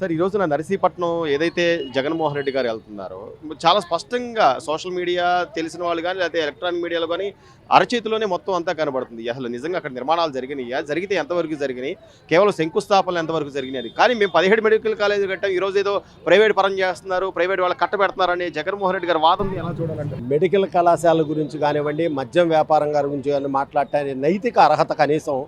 Sir ఈ రోజున నర్సీపట్నం ఏదైతే జగన్మోహన్ రెడ్డి గారు వెళ్తున్నారో చాలా స్పష్టంగా సోషల్ మీడియా తెలిసిన వాళ్ళు కానీ లేకపోతే ఎలక్ట్రానిక్ మీడియాలో కానీ అరచేతిలోనే మొత్తం అంతా కనబడుతుంది. అసలు నిజంగా అక్కడ నిర్మాణాలు జరిగినాయా, జరిగితే ఎంతవరకు జరిగినాయి, కేవలం శంకుస్థాపనలు ఎంతవరకు జరిగినాయి. కానీ మేము 17 మెడికల్ కాలేజీలు కట్టాం, ఈరోజు ఏదో ప్రైవేట్ పరం చేస్తున్నారు, ప్రైవేట్ వాళ్ళు కట్టబెడుతున్నారు అనే జగన్మోహన్ రెడ్డి గారు వాదన ఎలా చూడాలంటే, మెడికల్ కళాశాల గురించి కానివ్వండి, మద్యం వ్యాపారం గారి గురించి కానీ మాట్లాడటానికి నైతిక అర్హత కనీసం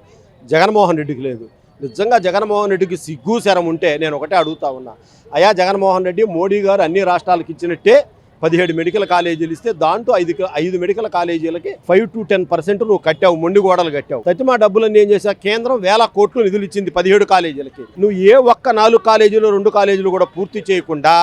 జగన్మోహన్ రెడ్డికి లేదు. నిజంగా జగన్మోహన్ రెడ్డికి సిగ్గు శరం ఉంటే నేను ఒకటే అడుగుతా ఉన్నా, అయ్యా జగన్మోహన్ రెడ్డి, మోడీ గారు అన్ని రాష్ట్రాలకు ఇచ్చినట్టే 17 మెడికల్ కాలేజీలు ఇస్తే దాంట్లో 5 మెడికల్ కాలేజీలకి 5 to 10% నువ్వు కట్టావు, మొండి గోడలు కట్టావు. ప్రతిమా డబ్బులన్నీ ఏం చేశావు? కేంద్రం 1000 కోట్లు నిధులు ఇచ్చింది 17 కాలేజీలకి. నువ్వు ఏ ఒక్క 4 కాలేజీలు 2 కాలేజీలు కూడా పూర్తి చేయకుండా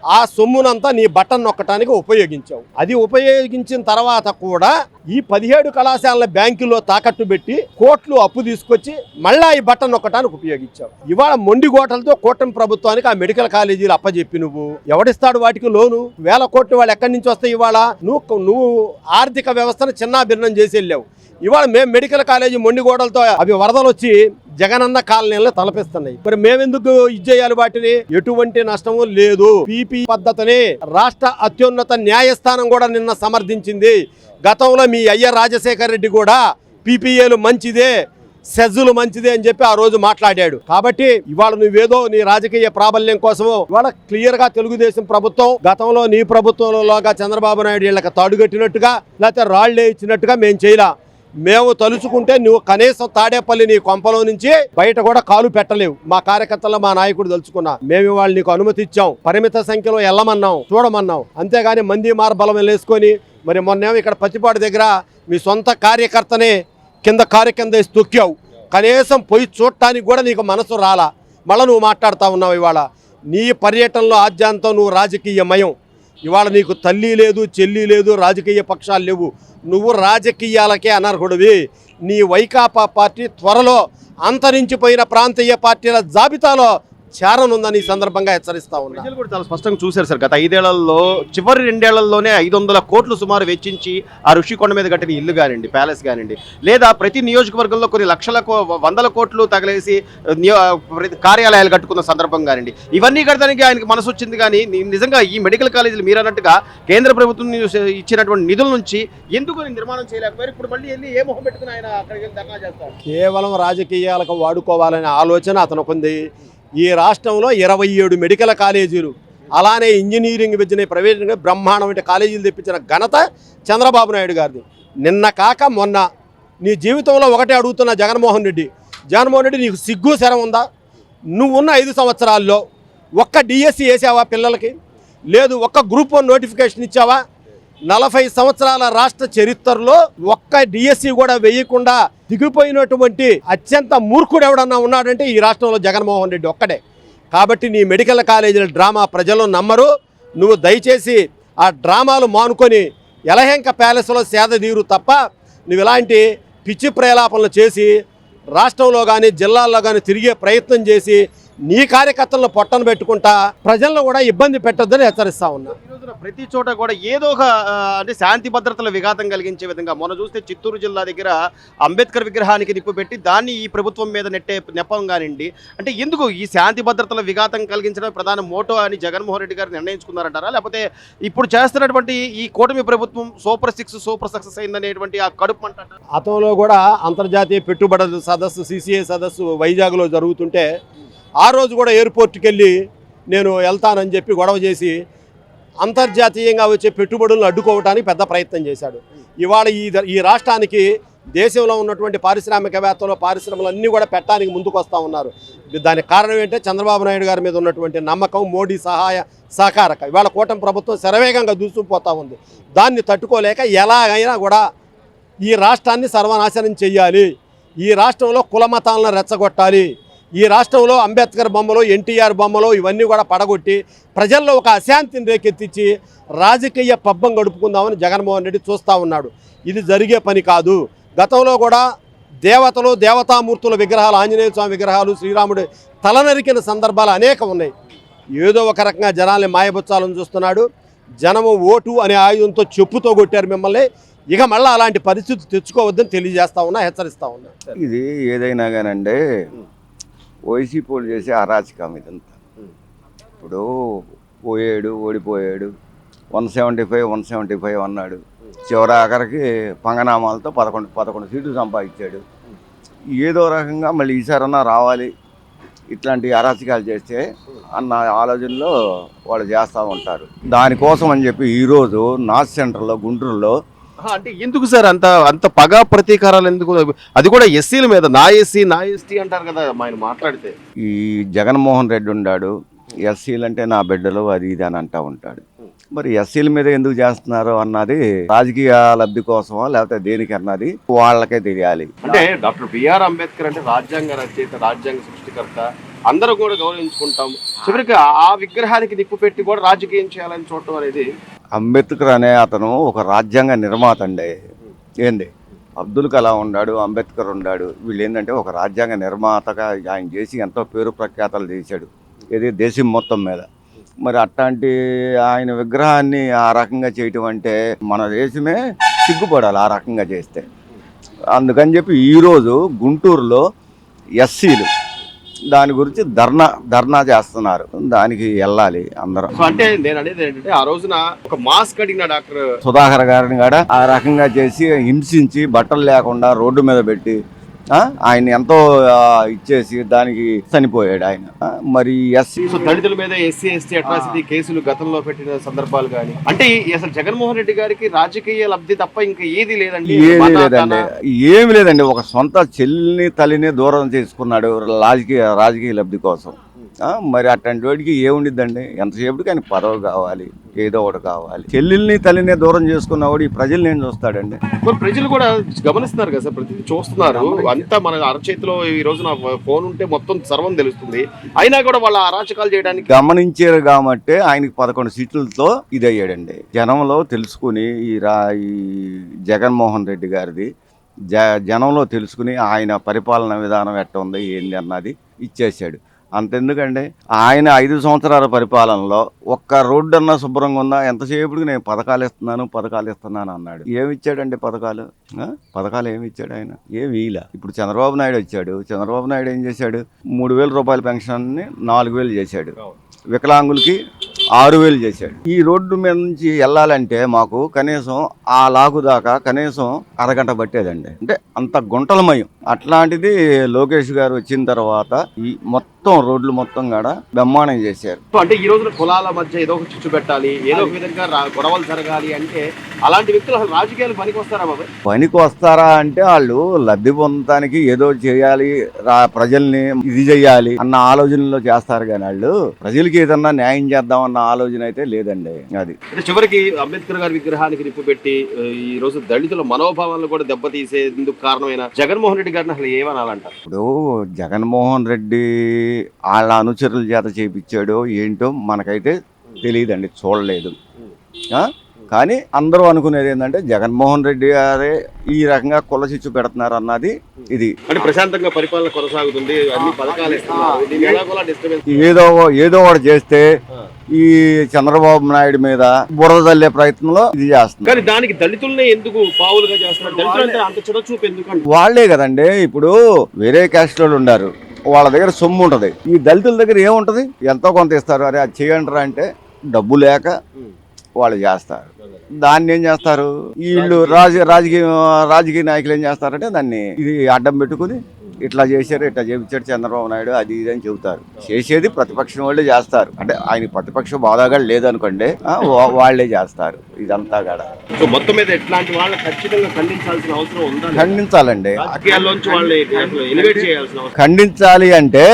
ఆ సొమ్మునంతా నీ బటన్ నొక్కటానికి ఉపయోగించావు. అది ఉపయోగించిన తర్వాత కూడా ఈ 17 కళాశాలల బ్యాంకుల్లో తాకట్టు పెట్టి కోట్లు అప్పు తీసుకొచ్చి మళ్ళా ఈ బటన్ నొక్కటానికి ఉపయోగించావు. ఇవాళ మొండి గోటలతో కూటమి ప్రభుత్వానికి ఆ మెడికల్ కాలేజీలు అప్పచెప్పి నువ్వు ఎవడిస్తాడు వాటికి లోను? 1000 కోట్లు వాళ్ళు ఎక్కడి నుంచి వస్తాయి? ఇవాళ నువ్వు ఆర్థిక వ్యవస్థను చిన్నాభిన్నం చేసి వెళ్ళావు. ఇవాళ మేము మెడికల్ కాలేజీ మొండి గోడలతో అవి వరదలు వచ్చి జగనన్న కాలనీలను తలపిస్తున్నాయి. మరి మేమెందుకు ఇచ్చేయాలి వాటిని? ఎటువంటి నష్టము లేదు. పీపీ పద్ధతిని రాష్ట్ర అత్యున్నత న్యాయస్థానం కూడా నిన్న సమర్థించింది. గతంలో మీ అయ్య రాజశేఖర్ రెడ్డి కూడా పీపీఏలు మంచిదే, సెజ్జులు మంచిదే అని చెప్పి ఆ రోజు మాట్లాడాడు. కాబట్టి ఇవాళ నువ్వేదో నీ రాజకీయ ప్రాబల్యం కోసము ఇవాళ క్లియర్ గా తెలుగుదేశం ప్రభుత్వం గతంలో నీ ప్రభుత్వంలోగా చంద్రబాబు నాయుడు వీళ్ళకి తాడుగట్టినట్టుగా లేకపోతే రాళ్లే ఇచ్చినట్టుగా మేము చేయలా. మేము తలుచుకుంటే నువ్వు కనీసం తాడేపల్లి నీ కొంపలో నుంచి బయట కూడా కాలు పెట్టలేవు. మా కార్యకర్తల్లో మా నాయకుడు తలుచుకున్నా. మేము వాళ్ళు నీకు అనుమతి ఇచ్చాం, పరిమిత సంఖ్యలో వెళ్ళమన్నాం, చూడమన్నాం. అంతేగాని మంది మార్బలం వేసుకొని మరి మొన్నేమో ఇక్కడ పత్తిపాడు దగ్గర మీ సొంత కార్యకర్తనే కారు కింద వేసి తొక్కావు. కనీసం పోయి చూడటానికి కూడా నీకు మనసు రాలా. మళ్ళీ నువ్వు మాట్లాడుతూ ఉన్నావు. ఇవాళ నీ పర్యటనలో ఆద్యాంతం నువ్వు రాజకీయమయం. ఇవాళ నీకు తల్లి లేదు, చెల్లి లేదు, రాజకీయ పక్షాలు లేవు. నువ్వు రాజకీయాలకే అనర్హుడివి. నీ వైకాపా పార్టీ త్వరలో అంతరించిపోయిన ప్రాంతీయ పార్టీల జాబితాలో చేరనుందని ఈ సందర్భంగా హెచ్చరిస్తా ఉన్నా. ప్రజలు కూడా చాలా స్పష్టంగా చూశారు సార్. గత 5 ఏళ్లలో చివరి 2 ఏళ్లలోనే 500 కోట్లు సుమారు వెచ్చించి ఆ ఋషికొండ మీద కట్టిన ఇల్లు కానివ్వండి, ప్యాలెస్ కానివ్వండి, లేదా ప్రతి నియోజకవర్గంలో కొన్ని లక్షల 100 కోట్లు తగలేసి కార్యాలయాలు కట్టుకున్న సందర్భం కానివ్వండి, ఇవన్నీ కట్టడానికి ఆయనకి మనసు వచ్చింది. కానీ నిజంగా ఈ మెడికల్ కాలేజీలు మీరు అన్నట్టుగా కేంద్ర ప్రభుత్వం ఇచ్చినటువంటి నిధుల నుంచి ఎందుకు నిర్మాణం చేయలేకపోయారు? ఇప్పుడు మళ్ళీ వెళ్ళి ఏ మొహం పెట్టుకుని ఆయన అక్కడికి ధర్నా చేస్తారు? కేవలం రాజకీయాలకు వాడుకోవాలనే ఆలోచన అతనికి ఉంది. ఈ రాష్ట్రంలో 27 మెడికల్ కాలేజీలు, అలానే ఇంజనీరింగ్ విద్యని ప్రైవేట్ బ్రహ్మాండమైన కాలేజీలు తెప్పించిన ఘనత చంద్రబాబు నాయుడు గారిది. నిన్న కాక మొన్న నీ జీవితంలో ఒకటే అడుగుతున్న జగన్మోహన్ రెడ్డి, నీకు సిగ్గు శరం ఉందా? నువ్వున్న 5 సంవత్సరాల్లో ఒక్క డిఎస్సి వేసావా పిల్లలకి? లేదు. ఒక్క గ్రూప్ 1 నోటిఫికేషన్ ఇచ్చావా? 40 సంవత్సరాల రాష్ట్ర చరిత్రలో ఒక్క డిఎస్సి కూడా వేయకుండా దిగిపోయినటువంటి అత్యంత మూర్ఖుడు ఎవడన్నా ఉన్నాడంటే ఈ రాష్ట్రంలో జగన్మోహన్ రెడ్డి ఒక్కడే. కాబట్టి నీ మెడికల్ కాలేజీల డ్రామా ప్రజలు నమ్మరు. నువ్వు దయచేసి ఆ డ్రామాలు మానుకొని ఎలహెంక ప్యాలెస్లో సేదదీరు తప్ప నువ్వు ఇలాంటి పిచ్చి ప్రేలాపనలు చేసి రాష్ట్రంలో కానీ జిల్లాల్లో కానీ తిరిగే ప్రయత్నం చేసి నీ కార్యకర్తలను పొట్టను పెట్టుకుంటా ప్రజలను కూడా ఇబ్బంది పెట్టొద్దని హెచ్చరిస్తా ఉన్నా. ప్రతి చోట కూడా ఏదో ఒక అంటే శాంతి భద్రతల విఘాతం కలిగించే విధంగా మొన్న చూస్తే చిత్తూరు జిల్లా దగ్గర అంబేద్కర్ విగ్రహానికి నిప్పు పెట్టి దాన్ని ఈ ప్రభుత్వం మీద నెప్పం కానివ్వండి. అంటే ఎందుకు ఈ శాంతి భద్రతల విఘాతం కలిగించడం ప్రధాన మోటో అని జగన్మోహన్ రెడ్డి గారు నిర్ణయించుకున్నారంటారా? లేకపోతే ఇప్పుడు చేస్తున్నటువంటి ఈ కూటమి ప్రభుత్వం సూపర్ సక్సెస్ అయిందనేటువంటి ఆ కడుపు అంటారా? అతనిలో కూడా అంతర్జాతీయ పెట్టుబడుల సదస్సు CCA సదస్సు వైజాగ్లో జరుగుతుంటే ఆ రోజు కూడా ఎయిర్పోర్ట్కి వెళ్ళి నేను వెళ్తానని చెప్పి గొడవ చేసి అంతర్జాతీయంగా వచ్చే పెట్టుబడులను అడ్డుకోవడానికి పెద్ద ప్రయత్నం చేశాడు. ఇవాళ ఈ రాష్ట్రానికి దేశంలో ఉన్నటువంటి పారిశ్రామికవేత్తలు పరిశ్రమలు అన్నీ కూడా పెట్టడానికి ముందుకు వస్తూ ఉన్నారు. దానికి కారణం ఏంటంటే చంద్రబాబు నాయుడు గారి మీద ఉన్నటువంటి నమ్మకం, మోడీ సహకారక ఇవాళ కూటమి ప్రభుత్వం శరవేగంగా దూసుకుపోతూ ఉంది. దాన్ని తట్టుకోలేక ఎలాగైనా కూడా ఈ రాష్ట్రాన్ని సర్వనాశనం చెయ్యాలి, ఈ రాష్ట్రంలో కులమతాలను రెచ్చగొట్టాలి, ఈ రాష్ట్రంలో అంబేద్కర్ బొమ్మలు, NTR బొమ్మలు ఇవన్నీ కూడా పడగొట్టి ప్రజల్లో ఒక అశాంతిని రేకెత్తించి రాజకీయ పబ్బం గడుపుకుందామని జగన్మోహన్ రెడ్డి చూస్తూ ఉన్నాడు. ఇది జరిగే పని కాదు. గతంలో కూడా దేవతలు, దేవతామూర్తుల విగ్రహాలు, ఆంజనేయ స్వామి విగ్రహాలు, శ్రీరాముడు తలనరికిన సందర్భాలు అనేకం ఉన్నాయి. ఏదో ఒక రకంగా జనాల్ని మాయబుచ్చాలని చూస్తున్నాడు. జనము ఓటు అనే ఆయుధంతో చెప్పుతో కొట్టారు మిమ్మల్ని. ఇక మళ్ళీ అలాంటి పరిస్థితి తెచ్చుకోవద్దని తెలియజేస్తా ఉన్నా, హెచ్చరిస్తా ఉన్నా. ఇది ఏదైనా కానండి వైసీపీ చేసే అరాచకం ఇదంతా. ఇప్పుడు పోయాడు, ఓడిపోయాడు, 175 అన్నాడు. చివరి ఆఖరికి పంగనామాలతో 11 సీట్లు సంపాదించాడు. ఏదో రకంగా మళ్ళీ ఈసారన్నా రావాలి, ఇట్లాంటి అరాచకాలు చేస్తే అన్న ఆలోచనలో వాళ్ళు చేస్తూ ఉంటారు. దానికోసం అని చెప్పి ఈరోజు నార్త్ సెంటర్లో గుంటూరులో అంటే ఎందుకు సార్ అంత అంత పగ ప్రతీకారాలు ఎందుకు? అది కూడా ఎస్సీల మీద, నా ఎస్సీ నా ఎస్టీ అంటారు కదా ఆయన మాట్లాడితే. ఈ జగన్మోహన్ రెడ్డి ఉన్నాడు, ఎస్సీలు అంటే నా బిడ్డలు అది ఇది అని అంటూ ఉంటాడు. మరి ఎస్సీల మీద ఎందుకు చేస్తున్నారు అన్నది రాజకీయ లబ్ధి కోసమా లేకపోతే దేనికి అన్నది వాళ్ళకే తెలియాలి. అంటే డాక్టర్ బిఆర్ అంబేద్కర్ అంటే రాజ్యాంగ రచయిత, రాజ్యాంగ సృష్టికర్త, అందరూ కూడా గౌరవించుకుంటాం. చివరికి ఆ విగ్రహానికి నిప్పు పెట్టి కూడా రాజకీయం చేయాలని చూడటం అనేది. అంబేద్కర్ అనే అతను ఒక రాజ్యాంగ నిర్మాత అండి. ఏంది అబ్దుల్ కలాం ఉన్నాడు, అంబేద్కర్ ఉన్నాడు, వీళ్ళు ఏంటంటే ఒక రాజ్యాంగ నిర్మాతగా ఆయన చేసి ఎంతో పేరు ప్రఖ్యాతలు చేశాడు ఇది దేశం మొత్తం మీద. మరి అట్లాంటి ఆయన విగ్రహాన్ని ఆ రకంగా చేయటం అంటే మన దేశమే సిగ్గుపడాలి ఆ రకంగా చేస్తే. అందుకని చెప్పి ఈరోజు గుంటూరులో ఎస్సీలు దాని గురించి ధర్నా చేస్తున్నారు. దానికి వెళ్ళాలి అందరం. అంటే నేను అనేది ఏంటంటే ఆ రోజున ఒక మాస్క్ అడిగిన డాక్టర్ సుధాకర్ గారిని కూడా ఆ రకంగా చేసి హింసించి బట్టలు లేకుండా రోడ్డు మీద పెట్టి ఆయన ఎంతో ఇచ్చేసి దానికి చనిపోయాడు ఆయన. మరి ఎస్సీ దళితుల మీద ఎస్సీ ఎస్టీ అట్రాసిటీ కేసులు గతంలో పెట్టిన సందర్భాలు కానీ, అంటే అసలు జగన్మోహన్ రెడ్డి గారికి రాజకీయ లబ్ధి తప్ప ఇంకా ఏది లేదండి. ఏమి లేదండి. ఒక సొంత చెల్లిని తల్లిని దూరం చేసుకున్నాడు రాజకీయ లబ్ధి కోసం. మరి అట్లాంటి వాడికి ఏముండిద్దండి? ఎంతసేపటికి ఆయన పదవి కావాలి, ఏదో ఒకటి కావాలి. చెల్లెల్ని తల్లిని దూరం చేసుకున్నవాడు ఈ ప్రజల్ని ఏం చూస్తాడండి? ప్రజలు కూడా గమనిస్తున్నారు కదా సార్, ప్రతి చూస్తున్నారు. అంతా మన అరచేతిలో ఈ రోజు నా ఫోన్ ఉంటే మొత్తం సర్వం తెలుస్తుంది. అయినా కూడా వాళ్ళ అరాచకాలు చేయడానికి గమనించారు కాబట్టి ఆయనకి 11 సీట్లతో ఇది అయ్యాడండి. జనంలో తెలుసుకుని ఈ జగన్మోహన్ రెడ్డి గారిది జనంలో తెలుసుకుని ఆయన పరిపాలన విధానం ఎట్ట ఉంది ఏంది అన్నది ఇచ్చేసాడు. అంతెందుకండి, ఆయన 5 సంవత్సరాల పరిపాలనలో ఒక్క రోడ్డు అన్నా శుభ్రంగా ఉందా? ఎంతసేపుడికి నేను పథకాలు ఇస్తున్నాను అన్నాడు. ఏమి ఇచ్చాడండి పథకాలు ఏమి ఇచ్చాడు ఆయన? ఏమి ఇలా. ఇప్పుడు చంద్రబాబు నాయుడు వచ్చాడు. చంద్రబాబు నాయుడు ఏం చేశాడు? 3,000 రూపాయల పెన్షన్ని 4,000 చేశాడు. వికలాంగులకి 6,000 చేశాడు. ఈ రోడ్డు మీద నుంచి వెళ్ళాలంటే మాకు కనీసం ఆ లాగు దాకా కనీసం అరగంట పట్టేదండి. అంటే అంత గుంటలమయం. అట్లాంటిది లోకేష్ గారు వచ్చిన తర్వాత ఈ మొత్తం రోడ్లు మొత్తం కూడా బ్రహ్మాండం చేశారు. అంటే ఈ రోజున కులాల మధ్య ఏదో ఒక చిచ్చు పెట్టాలి, ఏదో ఒక విధంగా గొడవలు జరగాలి అంటే అలాంటి వ్యక్తులు అసలు రాజకీయాలు పనికి వస్తారా బాబాయ్? పనికి వస్తారా అంటే వాళ్ళు లబ్ధి పొందడానికి ఏదో చేయాలి, ప్రజల్ని ఇది చెయ్యాలి అన్న ఆలోచనలో చేస్తారు. కానీ వాళ్ళు ప్రజలకి ఏదన్నా న్యాయం చేద్దామన్న ఆలోచన అయితే లేదండి. అది చివరికి అంబేద్కర్ గారి విగ్రహానికి నిప్పు పెట్టి ఈ రోజు దళితుల మనోభావాలను కూడా దెబ్బతీసేందుకు కారణమైన జగన్మోహన్ రెడ్డి గారిని అసలు ఏమనాలంటారు? ఇప్పుడు జగన్మోహన్ రెడ్డి వాళ్ళ అనుచరుల చేత చేయించాడో ఏంటో మనకైతే తెలియదండి, చూడలేదు. కానీ అందరూ అనుకునేది ఏంటంటే జగన్మోహన్ రెడ్డి గారే ఈ రకంగా కుల చిచ్చు పెడుతున్నారు అన్నది. ఇది అంటే ప్రశాంతంగా పరిపాలన కొనసాగుతుంది, అన్ని పథకాలు ఇస్తున్నారు, ఏదో ఒకటి చేస్తే ఈ చంద్రబాబు నాయుడు మీద బురద తల్లే ప్రయత్నంలో ఇది చేస్తున్నారు. కానీ దానికి దళితుల్ని ఎందుకు పావులుగా చేస్తున్నారు? దళితులంటే అంత చిడచూపు ఎందుకు? వాళ్లే కదండి. ఇప్పుడు వేరే క్యాస్ట్ వాళ్ళు ఉన్నారు, వాళ్ళ దగ్గర సొమ్ము ఉంటది. ఈ దళితుల దగ్గర ఏముంటది? ఎంతో కొంత ఇస్తారు. అరే అది చేయండి అంటే డబ్బు లేక వాళ్ళు చేస్తారు. దాన్ని ఏం చేస్తారు వీళ్ళు? రాజకీయ నాయకులు ఏం చేస్తారంటే దాన్ని ఇది అడ్డం పెట్టుకుని ఇట్లా చేశారు, ఇట్లా చేయించాడు చంద్రబాబు నాయుడు అది ఇది అని చెబుతారు. చేసేది ప్రతిపక్షం వాళ్ళే చేస్తారు. అంటే ఆయన ప్రతిపక్ష బాధాగా లేదనుకోండి, వాళ్లే చేస్తారు ఇదంతా కూడా. మొత్తం మీద ఎట్లాంటి వాళ్ళని ఖచ్చితంగా ఖండించాల్సిన అవసరం ఉందా? ఖండించాలండి. చేయాల్సిన ఖండించాలి అంటే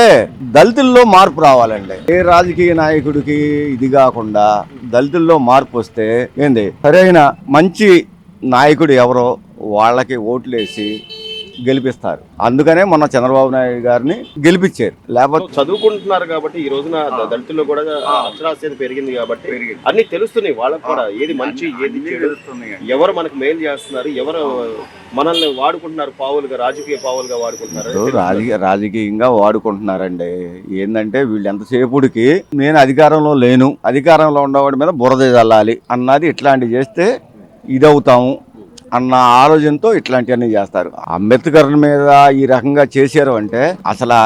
దళితుల్లో మార్పు రావాలండి. ఏ రాజకీయ నాయకుడికి ఇది కాకుండా దళితుల్లో మార్పు వస్తే ఏంది సరైన మంచి నాయకుడు ఎవరో వాళ్ళకి ఓట్లేసి గెలిపిస్తారు. అందుకనే మొన్న చంద్రబాబు నాయుడు గారిని గెలిపించారు. లేకపోతే చదువుకుంటున్నారు కాబట్టి ఈ రోజున దళితుల్లో కూడా అక్షరాస్యత పెరిగింది కాబట్టి అన్ని తెలుస్తున్నాయి వాళ్ళకి కూడా, ఏది మంచి ఏది చెడు, ఎవరు మనకు మేలు చేస్తున్నారు, ఎవరు మనల్ని వాడుకుంటున్నారు, పావులుగా రాజకీయ పావులుగా వాడుకుంటున్నారు, రాజకీయంగా వాడుకుంటున్నారండి. ఏంటంటే వీళ్ళు ఎంతసేపుడికి నేను అధికారంలో లేను, అధికారంలో ఉన్నవాడి మీద బురద చల్లాలి అన్నది ఇట్లాంటివి చేస్తే ఇదవుతాము అన్న ఆలోచనతో ఇట్లాంటివన్నీ చేస్తారు. అంబేద్కర్ మీద ఈ రకంగా చేశారు అంటే అసలు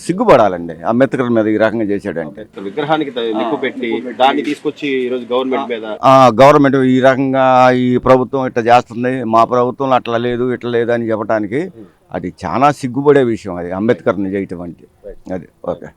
సిగ్గుపడాలండి. అంబేద్కర్ మీద ఈ రకంగా చేశాడంటే విగ్రహానికి నిప్పు పెట్టి దాన్ని తీసుకొచ్చి ఈరోజు గవర్నమెంట్ మీద గవర్నమెంట్ ఈ రకంగా ఈ ప్రభుత్వం ఇట్లా చేస్తుంది, మా ప్రభుత్వంలో అట్లా లేదు ఇట్లా లేదు అని చెప్పడానికి అది చాలా సిగ్గుపడే విషయం. అది అంబేద్కర్ని చేయటం అంటే అది ఓకే.